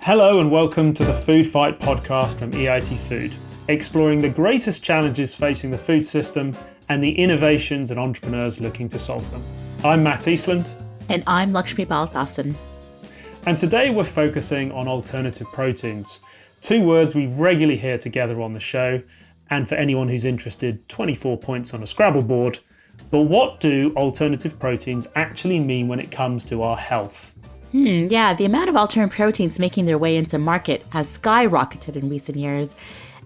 Hello and welcome to the Food Fight podcast from EIT Food, exploring the greatest challenges facing the food system and the innovations and entrepreneurs looking to solve them. I'm Matt Eastland. And I'm Lukxmi Balathasan. And today we're focusing on alternative proteins, two words we regularly hear together on the show, and for anyone who's interested, 24 points on a Scrabble board. But what do alternative proteins actually mean when it comes to our health? The amount of alternative proteins making their way into market has skyrocketed in recent years.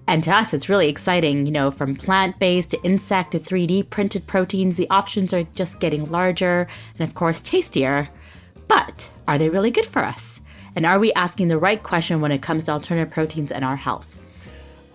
And to us, it's really exciting, from plant-based to insect to 3D printed proteins, the options are just getting larger and of course tastier. But are they really good for us? And are we asking the right question when it comes to alternative proteins and our health?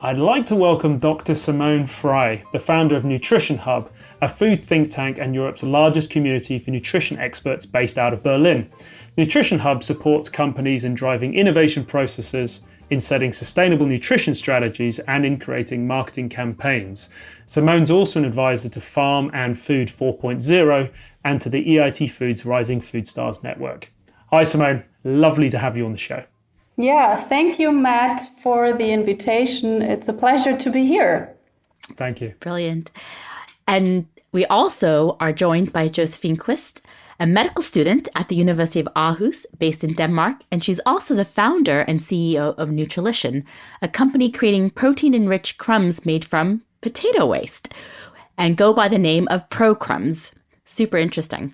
I'd like to welcome Dr. Simone Frey, the founder of Nutrition Hub, a food think tank and Europe's largest community for nutrition experts based out of Berlin. Nutrition Hub supports companies in driving innovation processes, in setting sustainable nutrition strategies, and in creating marketing campaigns. Simone's also an advisor to Farm and Food 4.0 and to the EIT Foods Rising Food Stars Network. Hi Simone, lovely to have you on the show. Yeah, thank you, Matt, for the invitation. It's a pleasure to be here. Thank you. Brilliant. And we also are joined by Josephine Quist, a medical student at the University of Aarhus, based in Denmark, and she's also the founder and CEO of Nutrilution, a company creating protein-enriched crumbs made from potato waste, and go by the name of ProCrumbs. Super interesting.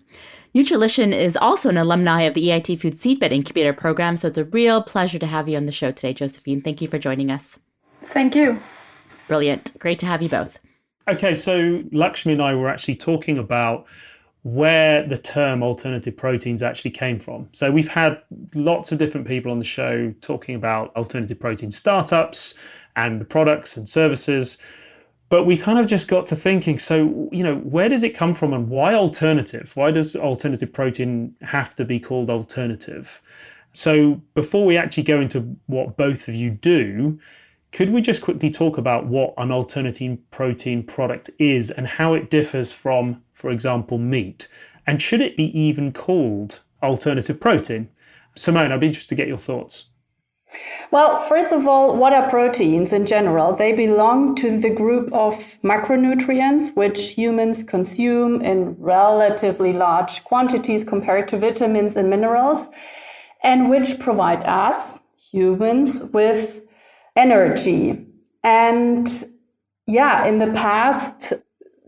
Nutrilution is also an alumni of the EIT Food Seedbed Incubator program, so it's a real pleasure to have you on the show today, Josephine. Thank you for joining us. Thank you. Brilliant. Great to have you both. Okay, so Lukxmi and I were actually talking about where the term alternative proteins actually came from. So we've had lots of different people on the show talking about alternative protein startups and the products and services. But we kind of just got to thinking, so, where does it come from and why alternative? Why does alternative protein have to be called alternative? So before we actually go into what both of you do, could we just quickly talk about what an alternative protein product is and how it differs from, for example, meat? And should it be even called alternative protein? Simone, I'd be interested to get your thoughts. Well, first of all, what are proteins in general? They belong to the group of macronutrients which humans consume in relatively large quantities compared to vitamins and minerals, and which provide us, humans, with energy. And in the past,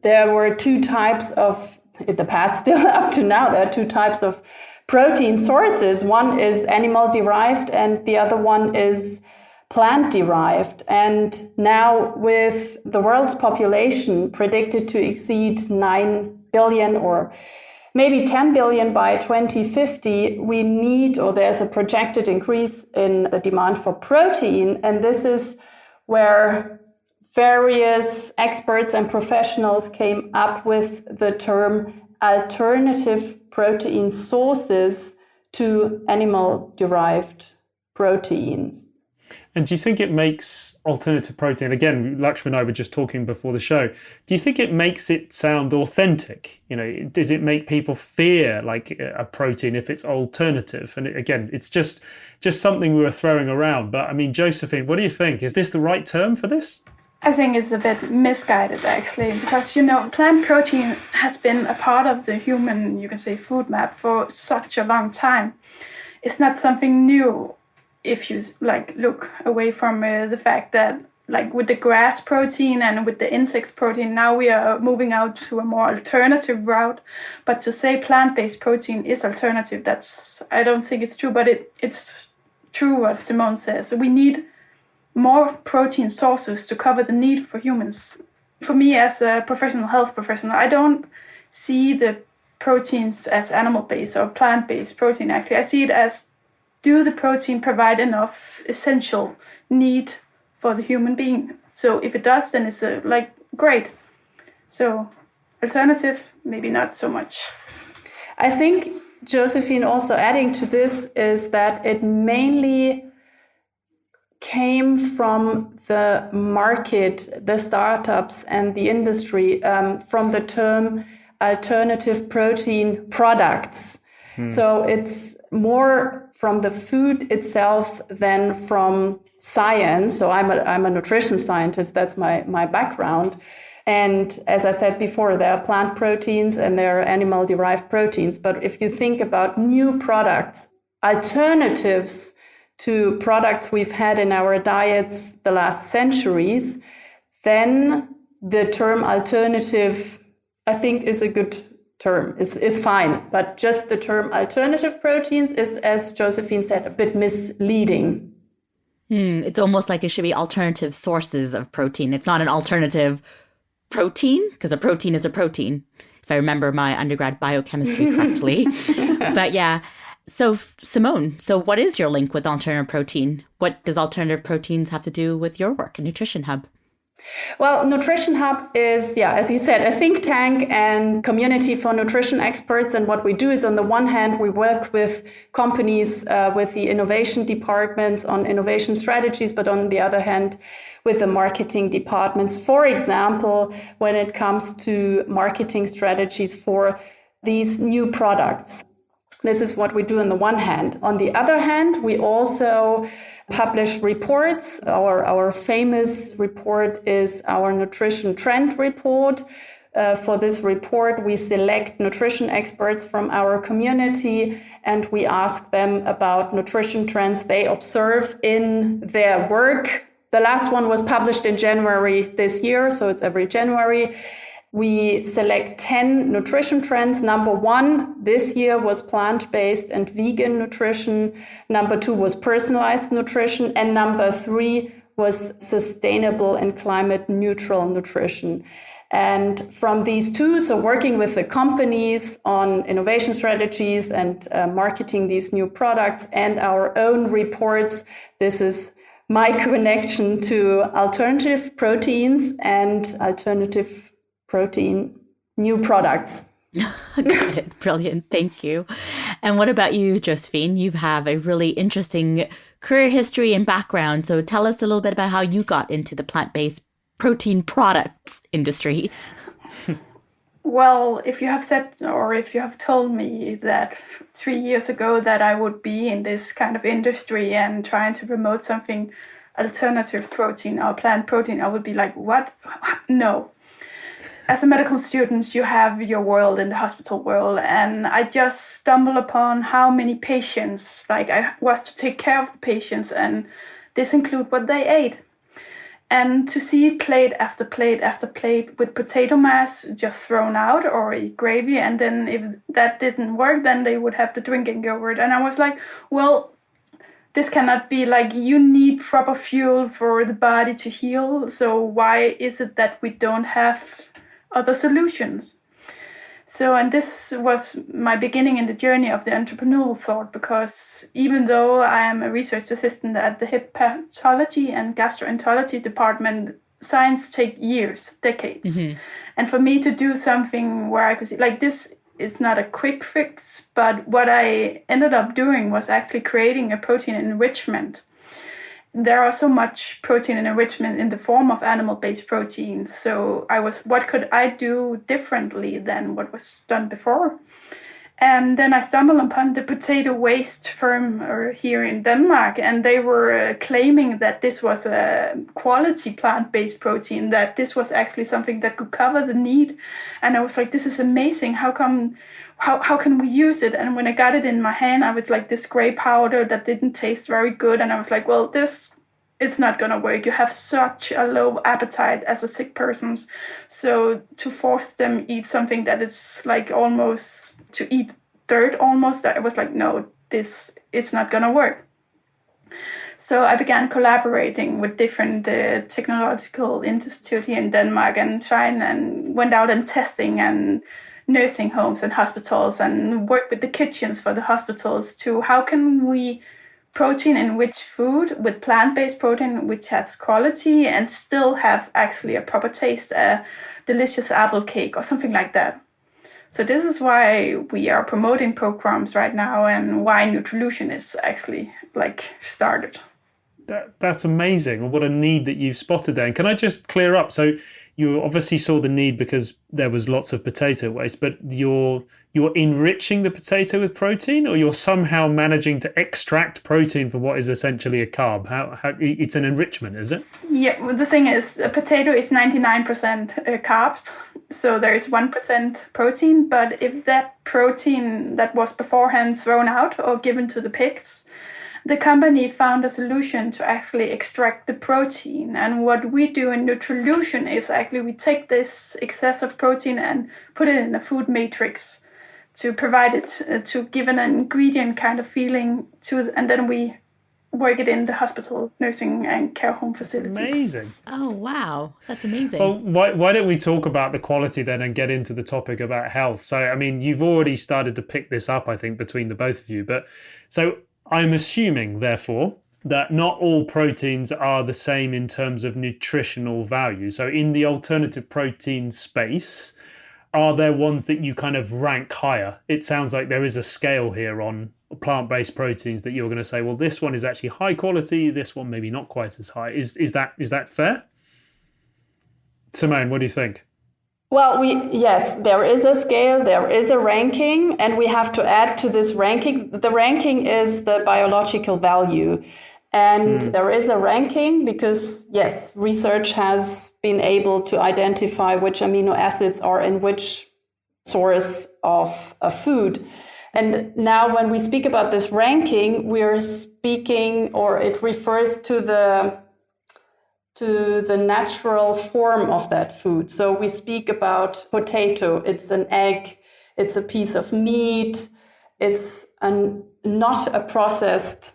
there were two types of, still up to now, there are two types of protein sources. One is animal derived and the other one is plant derived. And now with the world's population predicted to exceed 9 billion or maybe 10 billion by 2050, there's a projected increase in the demand for protein. And this is where various experts and professionals came up with the term alternative protein sources to animal-derived proteins. And do you think it makes alternative protein, again, Lukxmi and I were just talking before the show, do you think it makes it sound authentic? Does it make people fear like a protein if it's alternative? And again, it's just something we were throwing around. But I mean, Josephine, what do you think? Is this the right term for this? I think it's a bit misguided, actually, because, plant protein has been a part of the human, you can say, food map for such a long time. It's not something new if you, look away from the fact that, with the grass protein and with the insects protein, now we are moving out to a more alternative route. But to say plant-based protein is alternative, I don't think it's true, but it's true what Simone says. We need more protein sources to cover the need for humans. For me, as a health professional, I don't see the proteins as animal-based or plant-based protein, actually. I see it as, do the protein provide enough essential need for the human being? So if it does, then it's great. So alternative, maybe not so much. I think, Josephine, also adding to this is that it mainly came from the market, the startups and the industry, from the term alternative protein products. So it's more from the food itself than from science. So I'm a nutrition scientist. That's my background. And as I said before, there are plant proteins and there are animal-derived proteins. But if you think about new products, alternatives to products we've had in our diets the last centuries, then the term alternative, I think, is a good term. Is fine. But just the term alternative proteins is, as Josephine said, a bit misleading. It's almost like it should be alternative sources of protein. It's not an alternative protein, because a protein is a protein, if I remember my undergrad biochemistry correctly. But yeah. So Simone, so what is your link with alternative protein? What does alternative proteins have to do with your work at Nutrition Hub? Well, Nutrition Hub is, as you said, a think tank and community for nutrition experts. And what we do is, on the one hand, we work with companies, with the innovation departments on innovation strategies, but on the other hand, with the marketing departments. For example, when it comes to marketing strategies for these new products. This is what we do on the one hand. On the other hand, we also publish reports. Our famous report is our Nutrition Trend Report. For this report, we select nutrition experts from our community and we ask them about nutrition trends they observe in their work. The last one was published in January this year, so it's every January. We select 10 nutrition trends. Number 1 this year was plant-based and vegan nutrition. Number 2 was personalized nutrition. And number 3 was sustainable and climate neutral nutrition. And from these two, so working with the companies on innovation strategies and marketing these new products and our own reports, this is my connection to alternative proteins and alternative protein new products. Got it. Brilliant. Thank you. And what about you, Josephine? You have a really interesting career history and background. So tell us a little bit about how you got into the plant-based protein products industry. Well, if you have said, or if you have told me that 3 years ago that I would be in this kind of industry and trying to promote something alternative protein or plant protein, I would be like, what? No. As a medical student, you have your world in the hospital world, and I just stumbled upon how many patients, like I was to take care of the patients, and this include what they ate. And to see plate after plate after plate with potato mass just thrown out or gravy, and then if that didn't work, then they would have the drinking yogurt. And I was like, well, this cannot be, like, you need proper fuel for the body to heal. So why is it that we don't have other solutions? So, and this was my beginning in the journey of the entrepreneurial thought, because even though I am a research assistant at the hepatology and gastroenterology department, science takes years, decades. Mm-hmm. And for me to do something where I could see, like, this, it's not a quick fix, but what I ended up doing was actually creating a protein enrichment. There are so much protein enrichment in the form of animal-based proteins. So what could I do differently than what was done before? And then I stumbled upon the potato waste firm here in Denmark, and they were claiming that this was a quality plant-based protein, that this was actually something that could cover the need. And I was like, this is amazing. How can we use it? And when I got it in my hand, I was like, this gray powder that didn't taste very good. And I was like, well, it's not going to work. You have such a low appetite as a sick person. So to force them eat something that is like almost to eat dirt almost, I was like, no, it's not going to work. So I began collaborating with different technological institutes here in Denmark and went out and testing and nursing homes and hospitals and worked with the kitchens for the hospitals to how can we protein enrich food with plant-based protein which has quality and still have actually a proper taste, a delicious apple cake or something like that. So this is why we are promoting programs right now and why Nutrilution is actually started. That's amazing. What a need that you've spotted there. And can I just clear up? So you obviously saw the need because there was lots of potato waste, but you're enriching the potato with protein, or you're somehow managing to extract protein from what is essentially a carb. How it's an enrichment, is it? Yeah, well, the thing is, a potato is 99% carbs, so there is 1% protein. But if that protein that was beforehand thrown out or given to the pigs, the company found a solution to actually extract the protein. And what we do in Nutrilution is actually we take this excess of protein and put it in a food matrix to provide it, to give an ingredient kind of feeling to, and then we work it in the hospital, nursing and care home facilities. Amazing. Oh, wow. That's amazing. Well, why don't we talk about the quality then and get into the topic about health? So, I mean, you've already started to pick this up, I think, between the both of you. But so I'm assuming, therefore, that not all proteins are the same in terms of nutritional value. So in the alternative protein space, are there ones that you kind of rank higher? It sounds like there is a scale here on plant-based proteins that you're going to say, well, this one is actually high quality, this one maybe not quite as high. Is that fair? Simone, what do you think? Well, yes, there is a scale, there is a ranking, and we have to add to this ranking. The ranking is the biological value. And there is a ranking because, yes, research has been able to identify which amino acids are in which source of a food. And now when we speak about this ranking, we are speaking, or it refers to the natural form of that food. So we speak about potato, it's an egg, it's a piece of meat, it's not a processed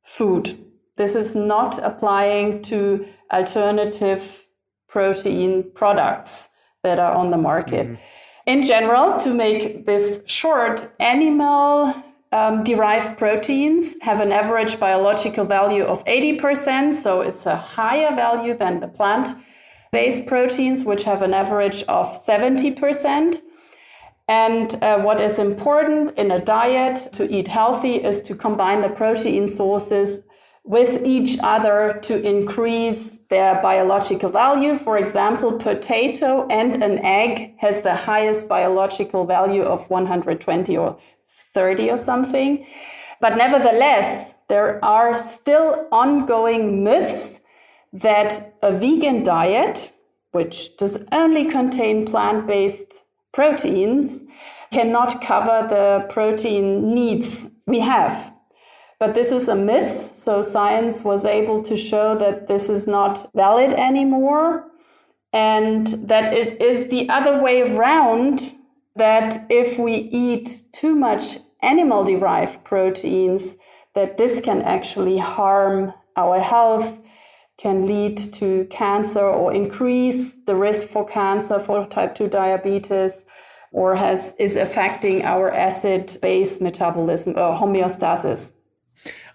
food. This is not applying to alternative protein products that are on the market. Mm-hmm. In general, to make this short, animal derived proteins have an average biological value of 80%, so it's a higher value than the plant-based proteins, which have an average of 70%. And what is important in a diet to eat healthy is to combine the protein sources with each other to increase their biological value. For example, potato and an egg has the highest biological value of 120 or 30 or something. But nevertheless, there are still ongoing myths that a vegan diet, which does only contain plant-based proteins, cannot cover the protein needs we have. But this is a myth, so science was able to show that this is not valid anymore, and that it is the other way around, that if we eat too much animal-derived proteins, that this can actually harm our health, can lead to cancer or increase the risk for cancer, for type 2 diabetes, or is affecting our acid-base metabolism or homeostasis.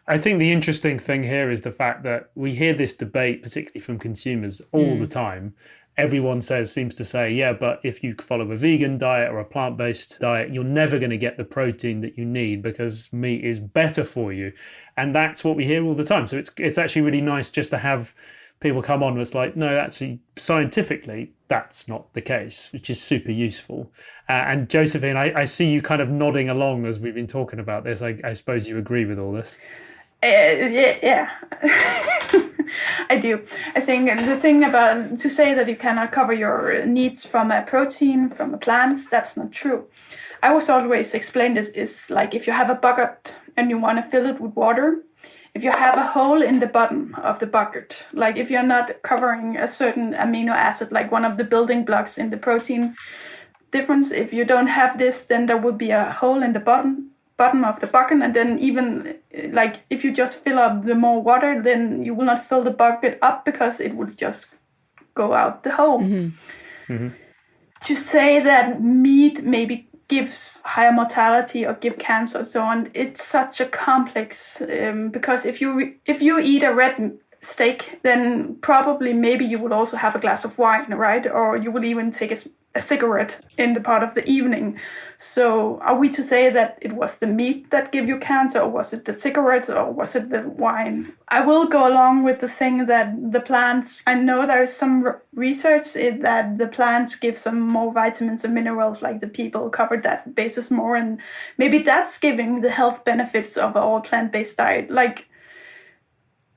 I think the interesting thing here is the fact that we hear this debate, particularly from consumers, all the time. Everyone seems to say, yeah, but if you follow a vegan diet or a plant-based diet, you're never going to get the protein that you need because meat is better for you. And that's what we hear all the time. So it's actually really nice just to have people come on. It's like, no, actually, scientifically, that's not the case, which is super useful. And Josephine, I see you kind of nodding along as we've been talking about this. I suppose you agree with all this. Yeah. I do. I think the thing about to say that you cannot cover your needs from a protein, from a plant, that's not true. I was always explain this is like if you have a bucket and you want to fill it with water, if you have a hole in the bottom of the bucket, like if you're not covering a certain amino acid, like one of the building blocks in the protein difference, if you don't have this, then there will be a hole in the bottom of the bucket, and then even like if you just fill up the more water, then you will not fill the bucket up because it will just go out the hole. Mm-hmm. Mm-hmm. To say that meat maybe gives higher mortality or give cancer and so on, it's such a complex because if you eat a red steak, then probably maybe you would also have a glass of wine, right? Or you would even take a cigarette in the part of the evening. So are we to say that it was the meat that gave you cancer, or was it the cigarettes, or was it the wine? I will go along with the thing that the plants, I know there's some research that the plants give some more vitamins and minerals, like the people covered that basis more, and maybe that's giving the health benefits of our plant-based diet. Like,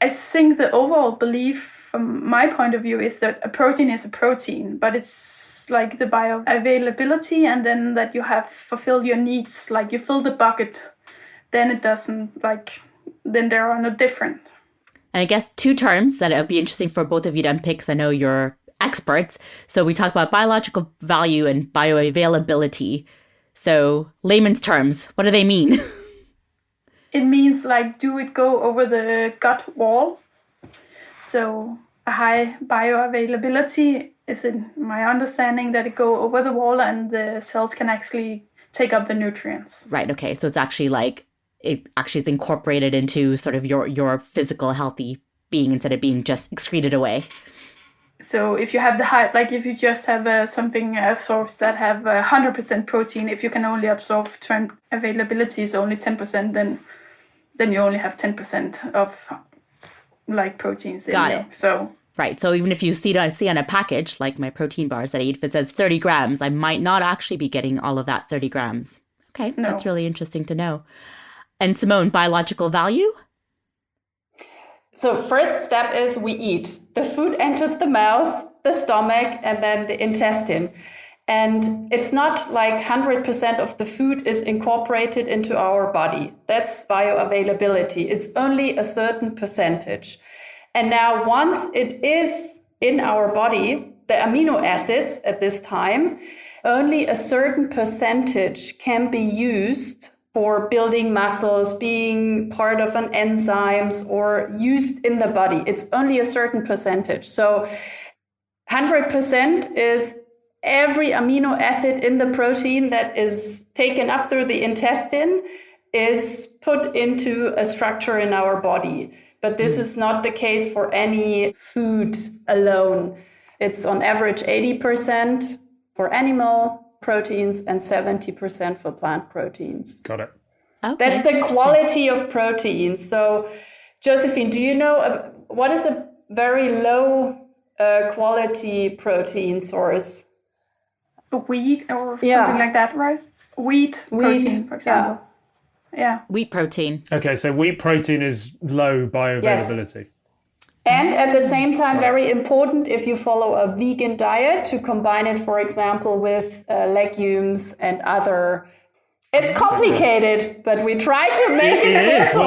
I think the overall belief from my point of view is that a protein is a protein, but it's like the bioavailability, and then that you have fulfilled your needs, like you fill the bucket, then it doesn't, like, then there are no different. And I guess two terms that it would be interesting for both of you to unpick, because I know you're experts. So we talk about biological value and bioavailability. So layman's terms, what do they mean? It means, like, do it go over the gut wall? So a high bioavailability is, in my understanding, that it go over the wall and the cells can actually take up the nutrients. Right. Okay. So it's actually like, it actually is incorporated into sort of your physical healthy being instead of being just excreted away. So if you have the high, like if you just have something source that have 100% protein, if you can only absorb availability is only 10%, then you only have 10% of like proteins in Got there. it. So right. So even if you see on a package, like my protein bars that I eat, if it says 30 grams, I might not actually be getting all of that 30 grams. Okay. No. That's really interesting to know. And Simone, biological value? So first step is we eat. The food enters the mouth, the stomach, and then the intestine. And it's not like 100% of the food is incorporated into our body. That's bioavailability. It's only a certain percentage. And now once it is in our body, the amino acids at this time, only a certain percentage can be used for building muscles, being part of an enzymes, or used in the body. It's only a certain percentage. So 100% is every amino acid in the protein that is taken up through the intestine is put into a structure in our body. But this is not the case for any food alone. It's on average 80% for animal proteins and 70% for plant proteins. Got it. Okay, That's the quality of proteins. So, Josephine, do you know what is a very low quality protein source? Wheat or something like that, right? Wheat protein, for example. Yeah. Wheat protein. Okay, so wheat protein is low bioavailability. Yes. And at the same time, very important if you follow a vegan diet to combine it, for example, with legumes and other. It's complicated, but we try to make it simple.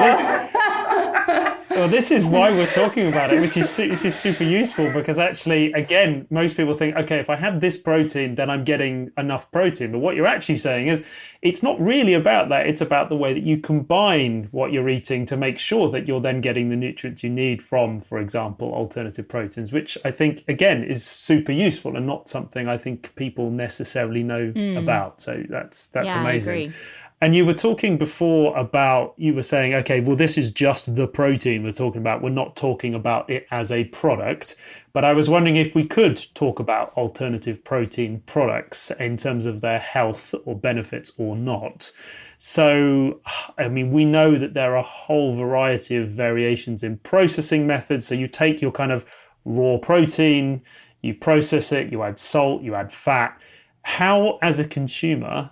Well, this is why we're talking about it, which is super useful, because actually, again, most people think, okay, if I have this protein, then I'm getting enough protein. But what you're actually saying is it's not really about that. It's about the way that you combine what you're eating to make sure that you're then getting the nutrients you need from, for example, alternative proteins, which I think, again, is super useful and not something I think people necessarily know about. So that's amazing. I agree. And you were talking before about, you were saying, okay, well, this is just the protein we're talking about. We're not talking about it as a product. But I was wondering if we could talk about alternative protein products in terms of their health or benefits or not. So, I mean, we know that there are a whole variety of variations in processing methods. So you take your kind of raw protein, you process it, you add salt, you add fat. How, as a consumer,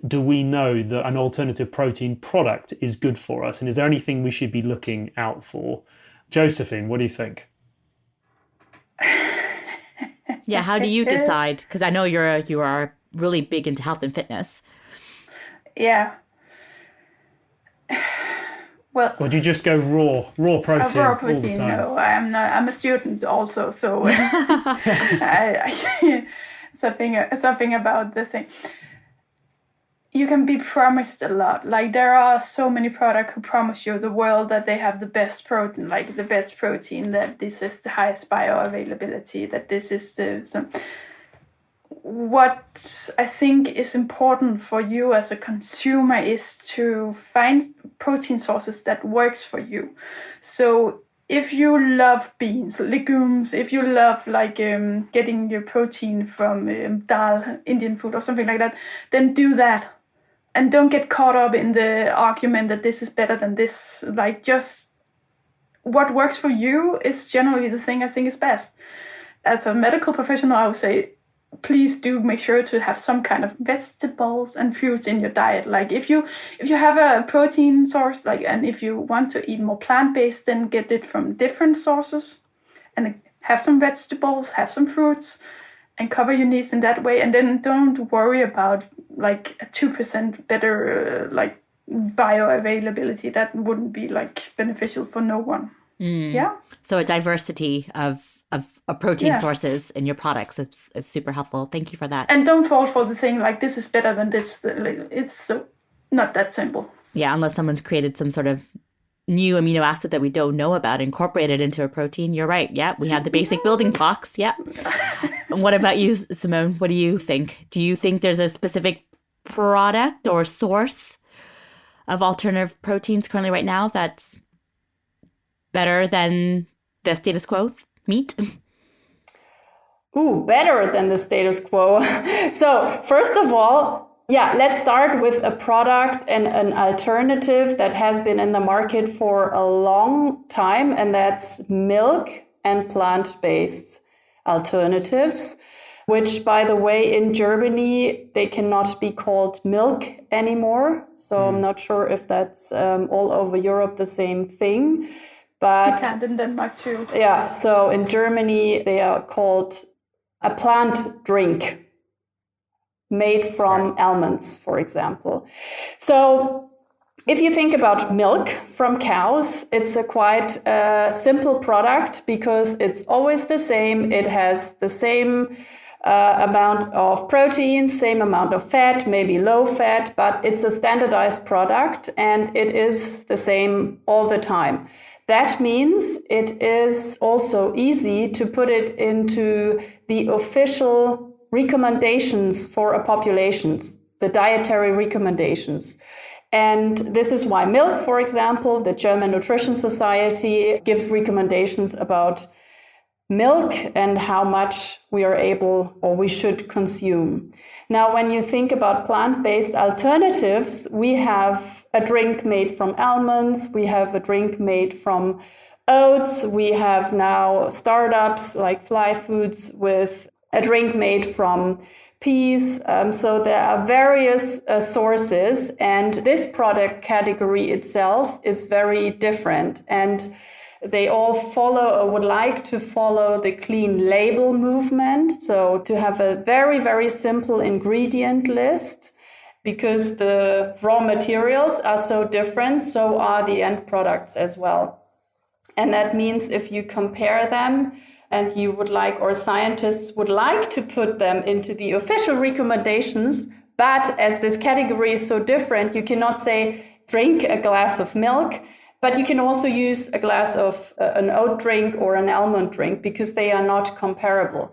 do we know that an alternative protein product is good for us? And is there anything we should be looking out for? Josephine, what do you think? Yeah, how do you decide? Because I know you are really big into health and fitness. Yeah. Well, Or do you just go raw protein, raw all the protein? time? No, I'm not. I'm a student also, so something about the thing. You can be promised a lot. Like, there are so many products who promise you the world that they have the best protein, like the best protein, that this is the highest bioavailability, that this is what I think is important for you as a consumer is to find protein sources that works for you. So if you love beans, legumes, if you love like getting your protein from dal, Indian food or something like that, then do that. And don't get caught up in the argument that this is better than this. Like, just what works for you is generally the thing I think is best. As a medical professional, I would say, please do make sure to have some kind of vegetables and fruits in your diet. Like if you have a protein source, like, and if you want to eat more plant-based, then get it from different sources and have some vegetables, have some fruits, and cover your needs in that way. And then don't worry about like a 2% better like bioavailability. That wouldn't be like beneficial for no one. Yeah. So a diversity of protein sources in your products is super helpful. Thank you for that. And don't fall for the thing like this is better than this. It's so not that simple. Yeah, unless someone's created some sort of new amino acid that we don't know about, incorporated into a protein. You're right. Yeah, we have the basic building blocks. Yeah. What about you, Simone? What do you think? Do you think there's a specific product or source of alternative proteins currently right now that's better than the status quo meat? Ooh, better than the status quo. So first of all, let's start with a product and an alternative that has been in the market for a long time, and that's milk and plant-based alternatives, which, by the way, in Germany, they cannot be called milk anymore. So I'm not sure if that's all over Europe the same thing. But you can in Denmark too. Yeah, so in Germany, they are called a plant drink made from almonds, for example. So if you think about milk from cows, it's a quite simple product because it's always the same. It has the same amount of protein, same amount of fat, maybe low fat, but it's a standardized product and it is the same all the time. That means it is also easy to put it into the official recommendations for a populations, the dietary recommendations. And this is why milk, for example, the German Nutrition Society gives recommendations about milk and how much we are able or we should consume. Now, when you think about plant-based alternatives, we have a drink made from almonds, we have a drink made from oats, we have now startups like Fly Foods with a drink made from peas. So there are various sources, and this product category itself is very different. And they all follow or would like to follow the clean label movement. So to have a very, very simple ingredient list, because the raw materials are so different, so are the end products as well. And that means if you compare them and you would like, or scientists would like to put them into the official recommendations, but as this category is so different, you cannot say drink a glass of milk, but you can also use a glass of an oat drink or an almond drink because they are not comparable.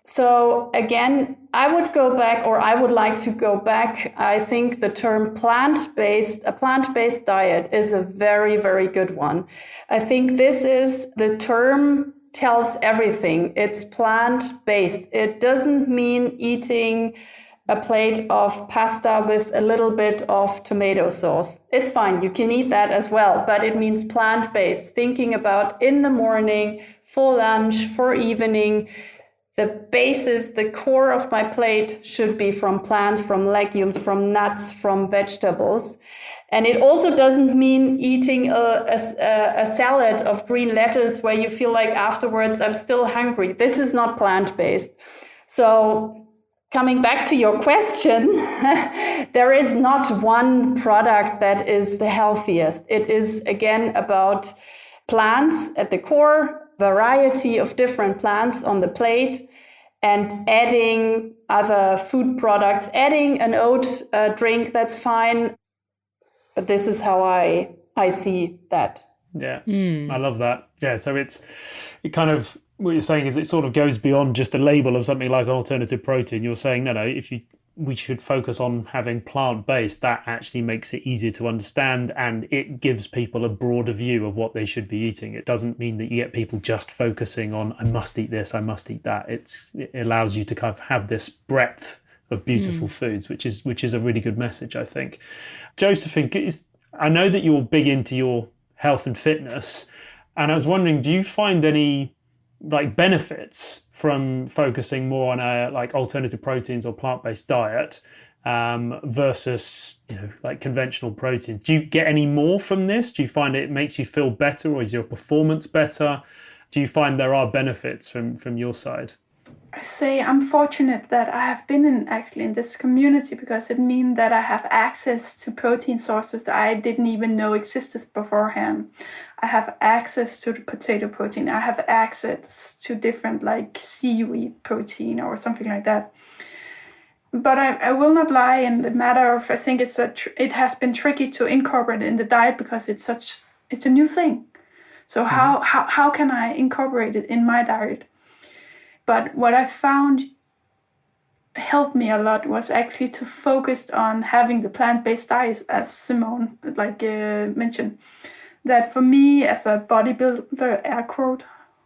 So again, I would go back, or I would like to go back. I think the term a plant-based diet is a very, very good one. I think this is the term tells everything. It's plant-based. It doesn't mean eating a plate of pasta with a little bit of tomato sauce. It's fine, you can eat that as well, but it means plant-based, thinking about in the morning, for lunch, for evening. The basis, the core of my plate should be from plants, from legumes, from nuts, from vegetables. And it also doesn't mean eating a salad of green lettuce where you feel like afterwards I'm still hungry. This is not plant-based. So coming back to your question, there is not one product that is the healthiest. It is, again, about plants at the core, variety of different plants on the plate, and adding other food products, adding an oat drink, that's fine. But this is how I see that. Yeah, I love that. Yeah, so it kind of, what you're saying is it sort of goes beyond just a label of something like an alternative protein. You're saying, no, if you we should focus on having plant-based, that actually makes it easier to understand, and it gives people a broader view of what they should be eating. It doesn't mean that you get people just focusing on, I must eat this, I must eat that. It allows you to kind of have this breadth of beautiful foods, which is a really good message, I think. Josephine, I know that you're big into your health and fitness, and I was wondering, do you find any benefits from focusing more on a alternative proteins or plant-based diet versus conventional proteins? Do you get any more from this? Do you find it makes you feel better, or is your performance better? Do you find there are benefits from your side? I say I'm fortunate that I have been in this community, because it means that I have access to protein sources that I didn't even know existed beforehand. I have access to the potato protein. I have access to different seaweed protein or something like that. But I will not lie in the matter of, I think it has been tricky to incorporate it in the diet, because it's a new thing. So how can I incorporate it in my diet? But what I found helped me a lot was actually to focus on having the plant-based diet, as Simone mentioned. That for me, as a bodybuilder, air quote,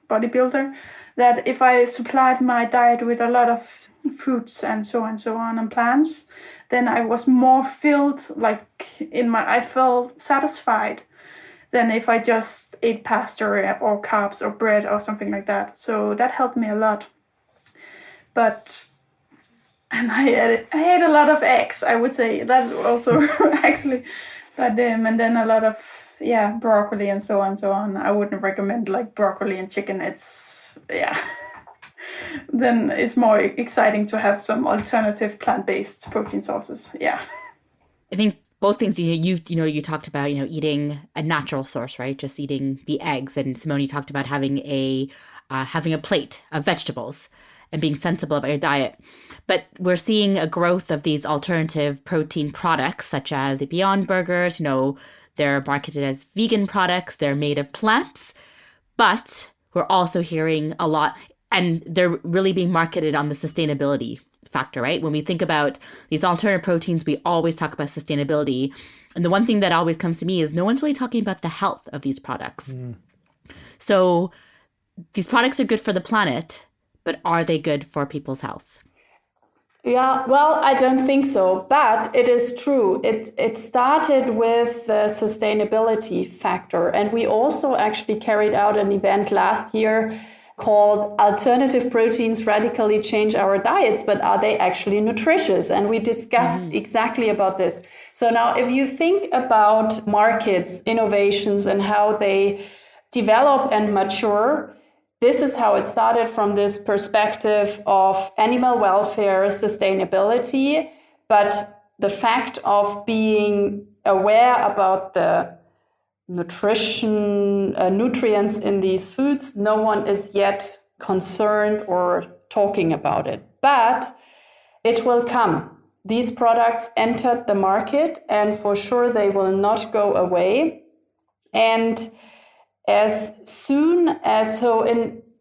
bodybuilder, that if I supplied my diet with a lot of fruits and so on and plants, then I was more filled, I felt satisfied than if I just ate pasta or carbs or bread or something like that. So that helped me a lot. And I ate a lot of eggs, I would say. That also actually, but and then a lot of broccoli and so on. I wouldn't recommend broccoli and chicken. It's then it's more exciting to have some alternative plant-based protein sources. Yeah. I think both things you talked about, eating a natural source, right? Just eating the eggs, and Simone, you talked about having a plate of vegetables and being sensible about your diet. But we're seeing a growth of these alternative protein products, such as the Beyond Burgers. They're marketed as vegan products. They're made of plants. But we're also hearing a lot, and they're really being marketed on the sustainability factor, right? When we think about these alternative proteins, we always talk about sustainability. And the one thing that always comes to me is no one's really talking about the health of these products. So these products are good for the planet, but are they good for people's health? Yeah, well, I don't think so, but it is true. It started with the sustainability factor, and we also actually carried out an event last year called Alternative Proteins Radically Change Our Diets, but are they actually nutritious? And we discussed exactly about this. So now if you think about markets, innovations, and how they develop and mature, this is how it started, from this perspective of animal welfare, sustainability, but the fact of being aware about the nutrients in these foods, no one is yet concerned or talking about it. But it will come. These products entered the market, and for sure they will not go away. And as soon as,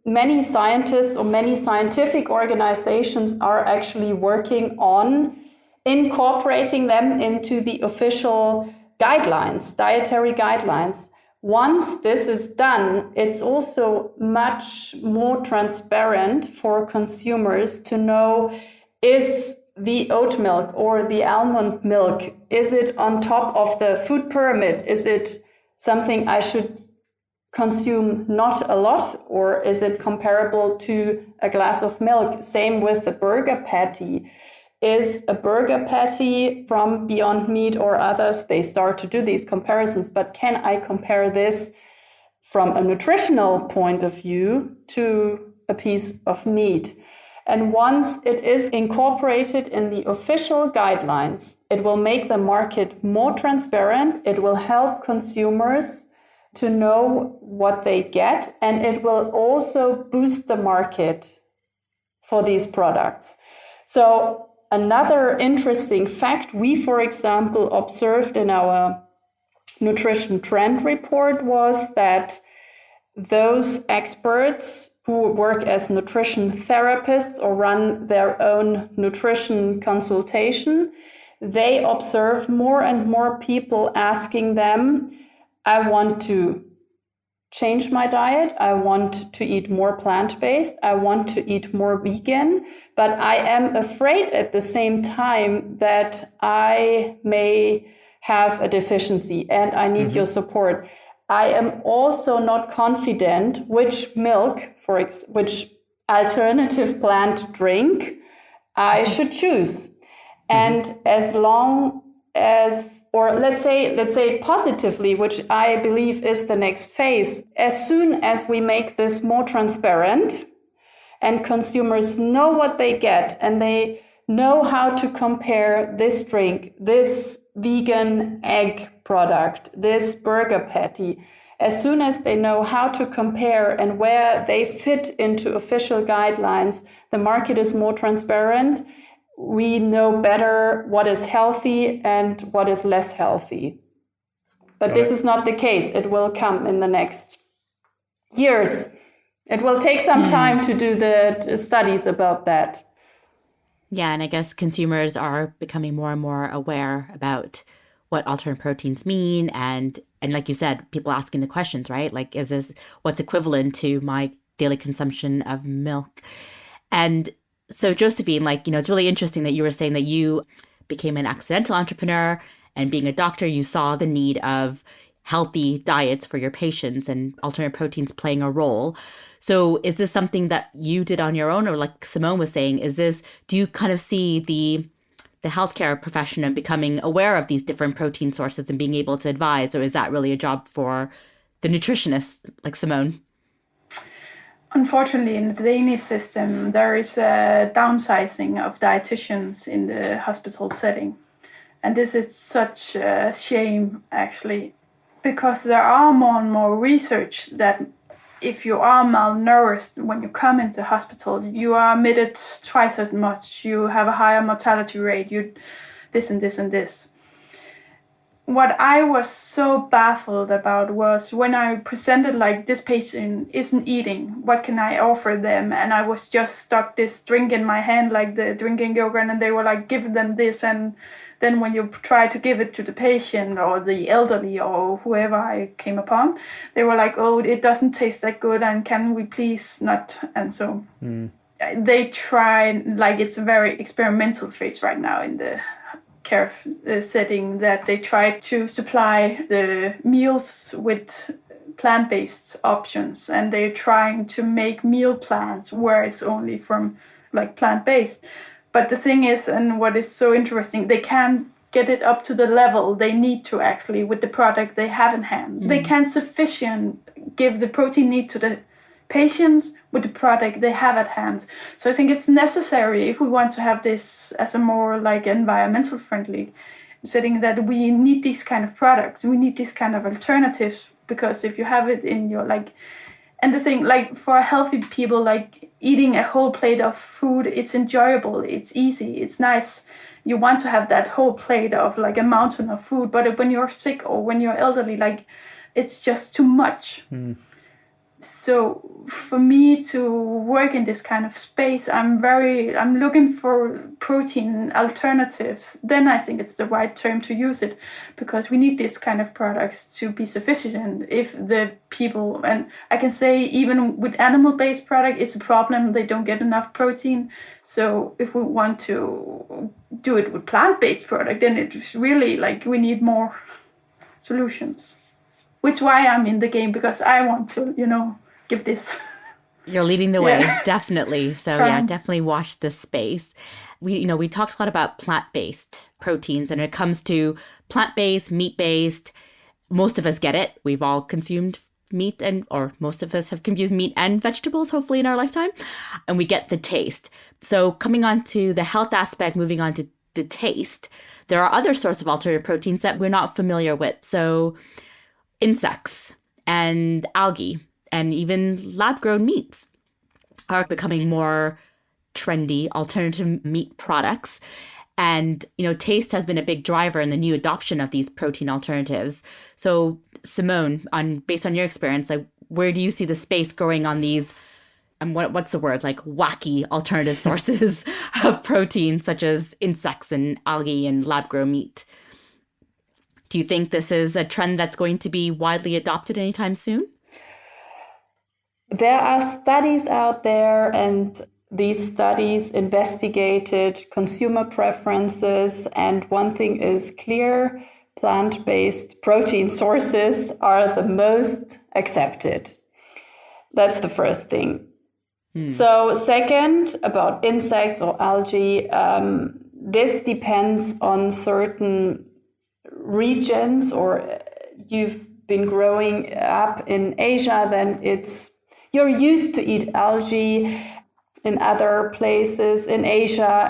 many scientists or many scientific organizations are actually working on incorporating them into the official guidelines, dietary guidelines. Once this is done, it's also much more transparent for consumers to know, is the oat milk or the almond milk, is it on top of the food pyramid? Is it something I should consume not a lot, or is it comparable to a glass of milk? Same with the burger patty. Is a burger patty from Beyond Meat or others? They start to do these comparisons, but can I compare this from a nutritional point of view to a piece of meat? And once it is incorporated in the official guidelines, it will make the market more transparent. It will help consumers to know what they get, and it will also boost the market for these products. So another interesting fact we, for example, observed in our nutrition trend report was that those experts who work as nutrition therapists or run their own nutrition consultation, they observe more and more people asking them, I want to change my diet, I want to eat more plant-based, I want to eat more vegan, but I am afraid at the same time that I may have a deficiency and I need your support. I am also not confident which milk, which alternative plant drink I should choose. And as long as, or let's say positively, which I believe is the next phase, as soon as we make this more transparent and consumers know what they get and they know how to compare this drink, this vegan egg product, this burger patty, as soon as they know how to compare and where they fit into official guidelines, the market is more transparent. We know better what is healthy and what is less healthy. But this is not the case. It will come in the next years. It will take some time to do the studies about that. Yeah, and I guess consumers are becoming more and more aware about what alternate proteins mean. And like you said, people asking the questions, right? Like, is this what's equivalent to my daily consumption of milk? And so Josephine, it's really interesting that you were saying that you became an accidental entrepreneur, and being a doctor, you saw the need of healthy diets for your patients and alternate proteins playing a role. So is this something that you did on your own, or like Simone was saying, do you kind of see the healthcare profession and becoming aware of these different protein sources and being able to advise, or is that really a job for the nutritionist like Simone? Unfortunately, in the Danish system, there is a downsizing of dietitians in the hospital setting. And this is such a shame, actually, because there are more and more research that if you are malnourished when you come into hospital, you are admitted twice as much, you have a higher mortality rate, you this and this and this. What I was so baffled about was when I presented this patient isn't eating, what can I offer them? And I was just stuck this drink in my hand, like the drinking yogurt, and they were like, give them this. And then when you try to give it to the patient or the elderly or whoever I came upon, they were like, oh, it doesn't taste that good, and can we please not? And so they try, it's a very experimental phase right now in the care setting, that they try to supply the meals with plant-based options, and they're trying to make meal plans where it's only from plant-based. But the thing is, and what is so interesting, they can't get it up to the level they need to actually with the product they have in hand. They can't give the protein need to the patients with the product they have at hand. So I think it's necessary, if we want to have this as a more environmental friendly setting, that we need these kind of products. We need these kind of alternatives, because if you have it in your and the thing, for healthy people, eating a whole plate of food, it's enjoyable, it's easy, it's nice. You want to have that whole plate of a mountain of food, but when you're sick or when you're elderly, it's just too much. So for me to work in this kind of space, I'm looking for protein alternatives. Then I think it's the right term to use it, because we need this kind of products to be sufficient. If the people, and I can say even with animal-based product, it's a problem. They don't get enough protein. So if we want to do it with plant-based product, then it's really we need more solutions. Which is why I'm in the game, because I want to, give this. You're leading the way, definitely. So definitely watch this space. We talked a lot about plant-based proteins, and when it comes to plant-based, meat-based, most of us get it. We've all consumed meat, or most of us have consumed meat and vegetables, hopefully in our lifetime, and we get the taste. So coming on to the health aspect, moving on to the taste, there are other sources of alternative proteins that we're not familiar with. So insects and algae and even lab-grown meats are becoming more trendy alternative meat products. And, taste has been a big driver in the new adoption of these protein alternatives. So Simone, based on your experience, where do you see the space growing on these, and what's the word, like wacky alternative sources of protein, such as insects and algae and lab-grown meat? Do you think this is a trend that's going to be widely adopted anytime soon? There are studies out there, and these studies investigated consumer preferences. And one thing is clear: plant-based protein sources are the most accepted. That's the first thing. So second, about insects or algae, this depends on certain regions, or you've been growing up in Asia, then you're used to eat algae. In other places in Asia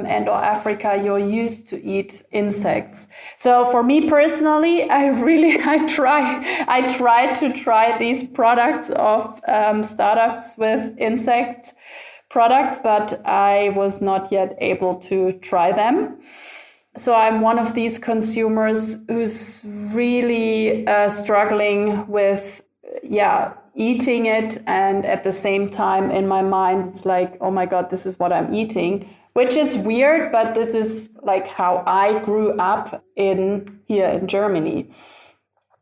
and or Africa, you're used to eat insects. So for me personally, I try to try these products of startups with insect products, but I was not yet able to try them. So I'm one of these consumers who's really struggling with, eating it, and at the same time in my mind it's like, oh my god, this is what I'm eating, which is weird, but this is like how I grew up here in Germany.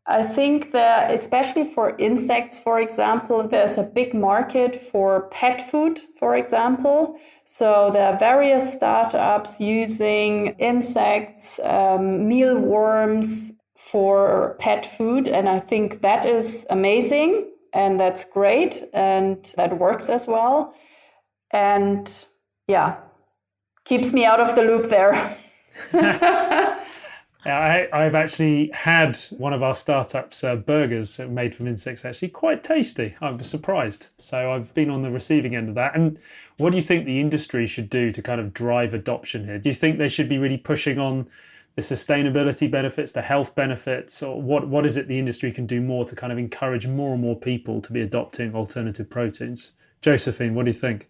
I think that especially for insects, for example, there's a big market for pet food, for example. So there are various startups using insects, mealworms for pet food, and I think that is amazing. And that's great, and that works as well. And keeps me out of the loop there. I've actually had one of our startups' burgers made from insects, actually quite tasty. I was surprised. So I've been on the receiving end of that. And what do you think the industry should do to kind of drive adoption here? Do you think they should be really pushing on the sustainability benefits, the health benefits, or what is it the industry can do more to kind of encourage more and more people to be adopting alternative proteins? Josephine, what do you think?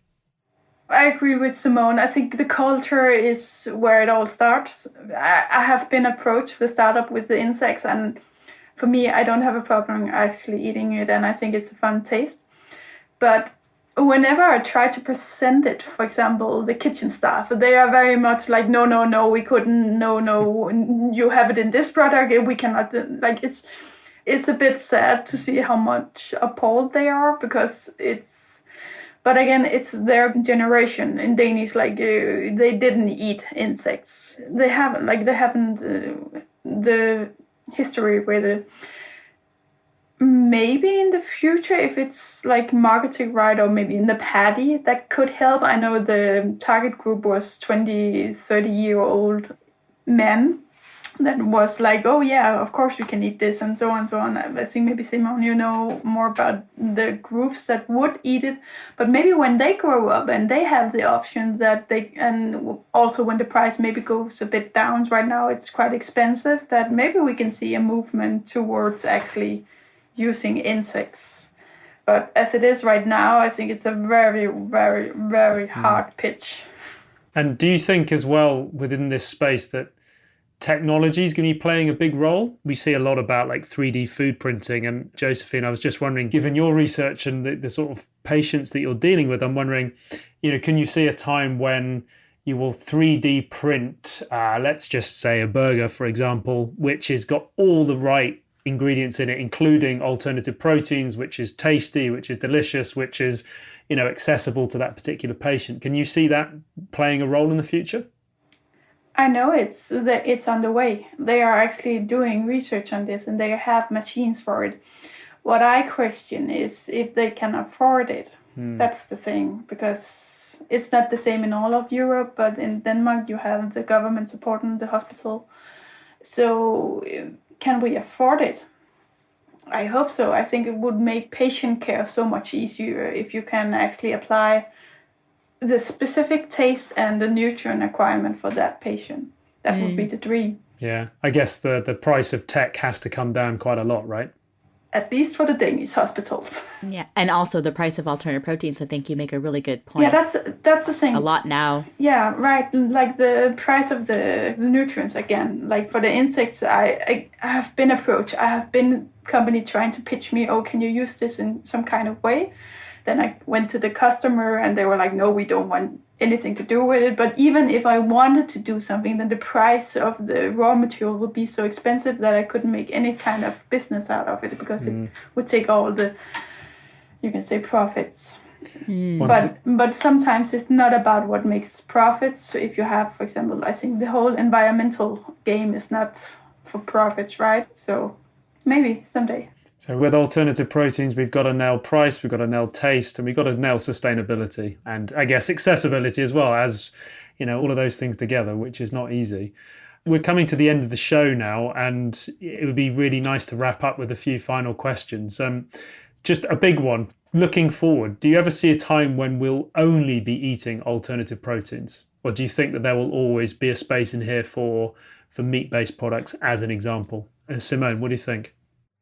I agree with Simone. I think the culture is where it all starts. I have been approached for the startup with the insects, and for me, I don't have a problem actually eating it, and I think it's a fun taste. But whenever I try to present it, for example, the kitchen staff, they are very much like, no, we couldn't, no, you have it in this product, we cannot, like, it's a bit sad to see how much appalled they are, because but again, it's their generation in Danish, like, they didn't eat insects. They haven't the history with it. Maybe in the future, if it's like marketing right, or maybe in the patty, that could help. I know the target group was 20, 30-year-old men that was like, oh yeah, of course you can eat this, and so on and so on. I think maybe Simone, you know more about the groups that would eat it. But maybe when they grow up and they have the options that they, and also when the price maybe goes a bit down, right now it's quite expensive, that maybe we can see a movement towards actually using insects. But as it is right now, I think it's a very, very, very hard pitch. And do you think as well within this space that technology is going to be playing a big role? We see a lot about like 3D food printing. And Josephine, I was just wondering, given your research and the sort of patients that you're dealing with, I'm wondering, can you see a time when you will 3D print, let's just say a burger, for example, which has got all the right ingredients in it, including alternative proteins, which is tasty, which is delicious, which is, accessible to that particular patient. Can you see that playing a role in the future? I know it's on the way. They are actually doing research on this, and they have machines for it. What I question is if they can afford it. That's the thing, because it's not the same in all of Europe, but in Denmark you have the government supporting the hospital. So can we afford it? I hope so. I think it would make patient care so much easier if you can actually apply the specific taste and the nutrient requirement for that patient. That would be the dream. Yeah, I guess the price of tech has to come down quite a lot, right? at least for the Danish hospitals. Yeah. And also the price of alternative proteins. I think you make a really good point. Yeah, that's the thing. A lot now. Yeah, right. Like the price of the nutrients again. Like for the insects, I have been approached. I have been company trying to pitch me, oh, can you use this in some kind of way? Then I went to the customer and they were like, no, we don't want anything to do with it. But even if I wanted to do something, then the price of the raw material would be so expensive that I couldn't make any kind of business out of it, because it would take all the, you can say, profits. But sometimes it's not about what makes profits. So if you have, for example, I think the whole environmental game is not for profits, right? So maybe someday. So with alternative proteins, we've got to nail price, we've got to nail taste, and we've got to nail sustainability, and I guess accessibility as well, as all of those things together, which is not easy. We're coming to the end of the show now, and it would be really nice to wrap up with a few final questions. Just a big one. Looking forward, do you ever see a time when we'll only be eating alternative proteins? Or do you think that there will always be a space in here for meat-based products, as an example? Simone, what do you think?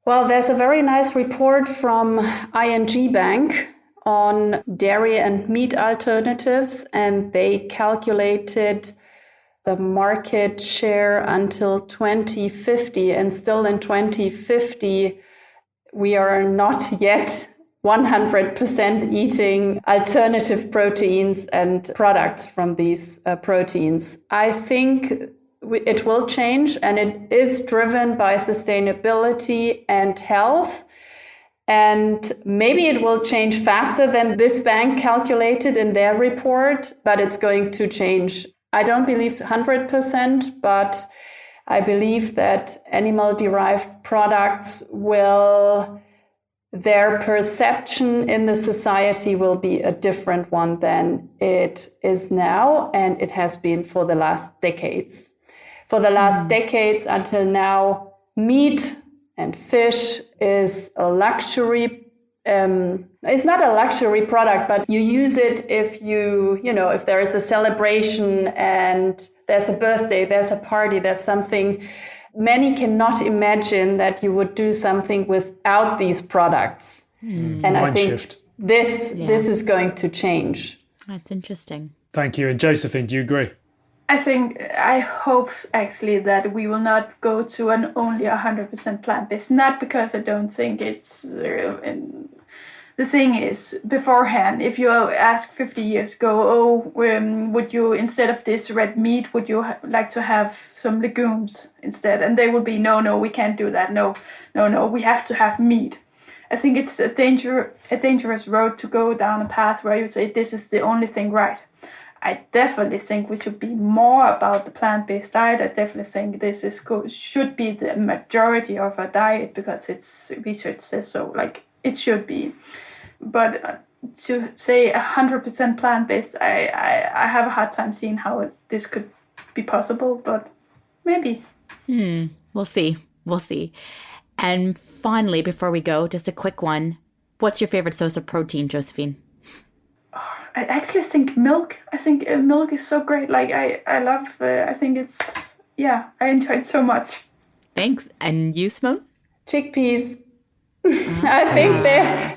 Well, there's a very nice report from ING Bank on dairy and meat alternatives, and they calculated the market share until 2050. And still in 2050, we are not yet 100% eating alternative proteins and products from these proteins. I think it will change, and it is driven by sustainability and health. And maybe it will change faster than this bank calculated in their report, but it's going to change. I don't believe 100%, but I believe that animal-derived products their perception in the society will be a different one than it is now, and it has been for the last decades. For the last decades until now, meat and fish is a luxury. It's not a luxury product, but you use it if if there is a celebration and there's a birthday, there's a party, there's something. Many cannot imagine that you would do something without these products. And I think this is going to change. That's interesting. Thank you. And Josephine, do you agree? I hope actually that we will not go to an only 100% plant-based, not because I don't think it's, the thing is, beforehand, if you ask 50 years ago, would you, instead of this red meat, would you like to have some legumes instead? And they would be, no, we can't do that. No, we have to have meat. I think it's a dangerous road to go down a path where you say this is the only thing right. I definitely think we should be more about the plant-based diet. I definitely think this should be the majority of our diet, because it's research says so. Like, it should be. But to say 100% plant-based, I have a hard time seeing how this could be possible. But maybe. We'll see. And finally, before we go, just a quick one. What's your favorite source of protein, Josephine? I actually think milk. I think milk is so great. Like, I love, I think it's, I enjoy it so much. Thanks. And you, Simone? Chickpeas. I think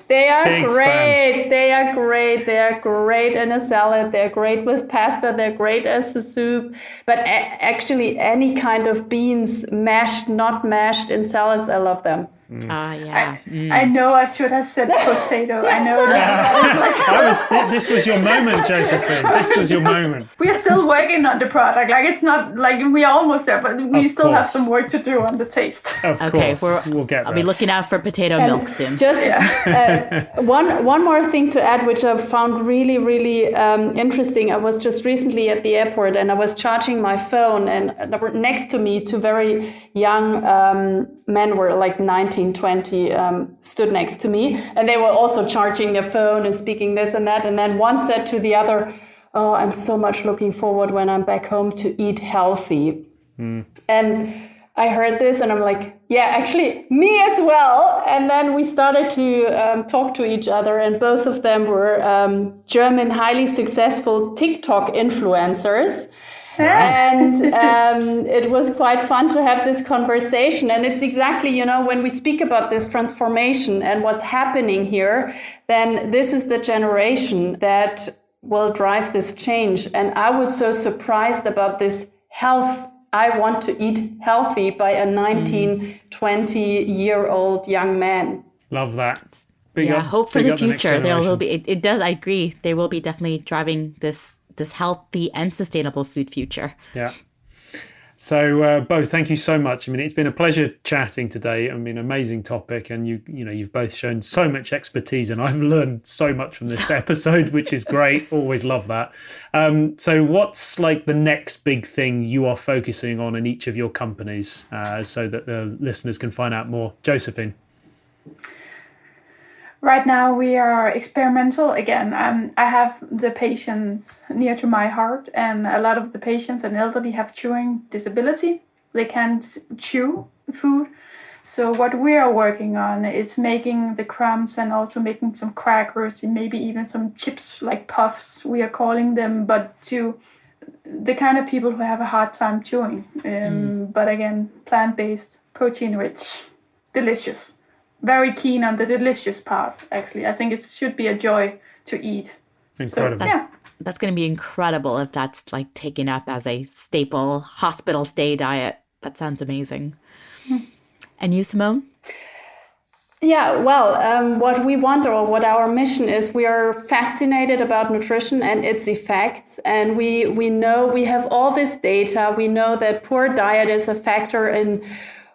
they are great. Fan. They are great. They are great in a salad. They're great with pasta. They're great as a soup. But actually, any kind of beans, mashed, not mashed, in salads, I love them. I know I should have said potato. I know that. This was your moment, Josephine. This was your moment. We are still working on the product. Like, it's not like we are almost there, but we still have some work to do on the taste. Of course, we'll get there. I'll be looking out for potato milk soon. Just one more thing to add, which I found really, really interesting. I was just recently at the airport, and I was charging my phone, and next to me, two very young men were like 19, 20, stood next to me, and they were also charging their phone and speaking this and that. And then one said to the other, "Oh, I'm so much looking forward when I'm back home to eat healthy." And I heard this and I'm like, yeah, actually me as well. And then we started to talk to each other, and both of them were German, highly successful TikTok influencers. And it was quite fun to have this conversation. And it's exactly, when we speak about this transformation and what's happening here, then this is the generation that will drive this change. And I was so surprised about this health. I want to eat healthy by a 19, 20-year-old young man. Love that. Hope for the future. There will be. It does. I agree. They will be definitely driving this healthy and sustainable food future. Yeah. So both, thank you so much. I mean, it's been a pleasure chatting today. I mean, amazing topic, and you've both shown so much expertise, and I've learned so much from this episode, which is great. Always love that. So what's like the next big thing you are focusing on in each of your companies, so that the listeners can find out more? Josephine. Right now we are experimental again. I have the patients near to my heart, and a lot of the patients and elderly have chewing disability. They can't chew food. So what we are working on is making the crumbs and also making some crackers and maybe even some chips like puffs, we are calling them, but to the kind of people who have a hard time chewing. But again, plant-based, protein-rich, delicious. Very keen on the delicious part, actually. I think it should be a joy to eat. Incredible. So, that's going to be incredible if that's like taken up as a staple hospital stay diet. That sounds amazing. And you, Simone? Yeah, well, what we want, or what our mission is, we are fascinated about nutrition and its effects. And we know we have all this data. We know that poor diet is a factor in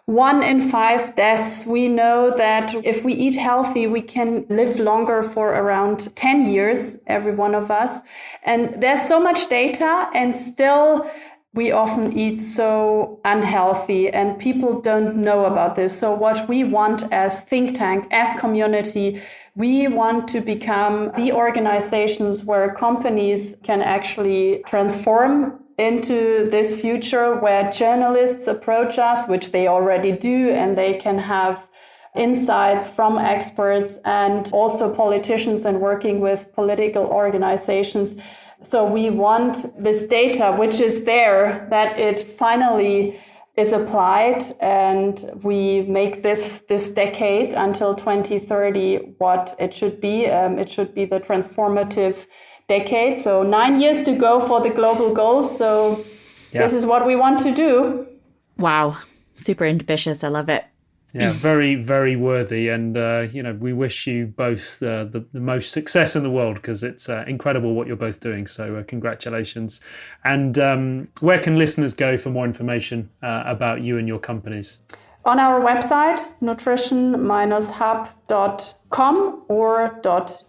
1 in 5 deaths. We know that if we eat healthy, we can live longer for around 10 years, every one of us. And there's so much data, and still we often eat so unhealthy, and people don't know about this. So what we want as think tank, as community, we want to become the organizations where companies can actually transform into this future, where journalists approach us, which they already do, and they can have insights from experts, and also politicians and working with political organizations. So we want this data, which is there, that it finally is applied, and we make this decade until 2030 what it should be. It should be the transformative decade. So 9 years to go for the global goals. So This is what we want to do. Wow. Super ambitious. I love it. Yeah, very, very worthy. And, we wish you both the most success in the world, because it's incredible what you're both doing. So congratulations. And where can listeners go for more information about you and your companies? On our website, nutrition-hub.com or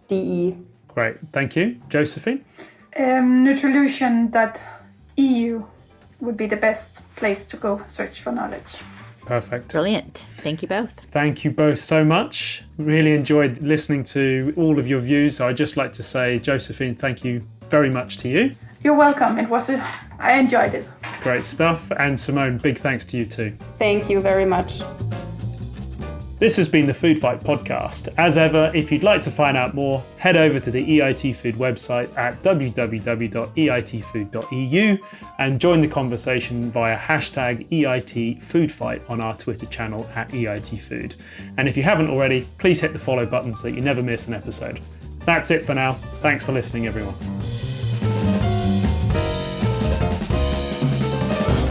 .de. Great. Thank you. Josephine? Nutrilution.eu would be the best place to go search for knowledge. Perfect. Brilliant. Thank you both. Thank you both so much. Really enjoyed listening to all of your views. So I'd just like to say, Josephine, thank you very much to you. You're welcome. I enjoyed it. Great stuff. And Simone, big thanks to you too. Thank you very much. This has been the Food Fight podcast. As ever, if you'd like to find out more, head over to the EIT Food website at www.eitfood.eu and join the conversation via hashtag #EITFoodFight on our Twitter channel at EIT Food. And if you haven't already, please hit the follow button so that you never miss an episode. That's it for now. Thanks for listening, everyone.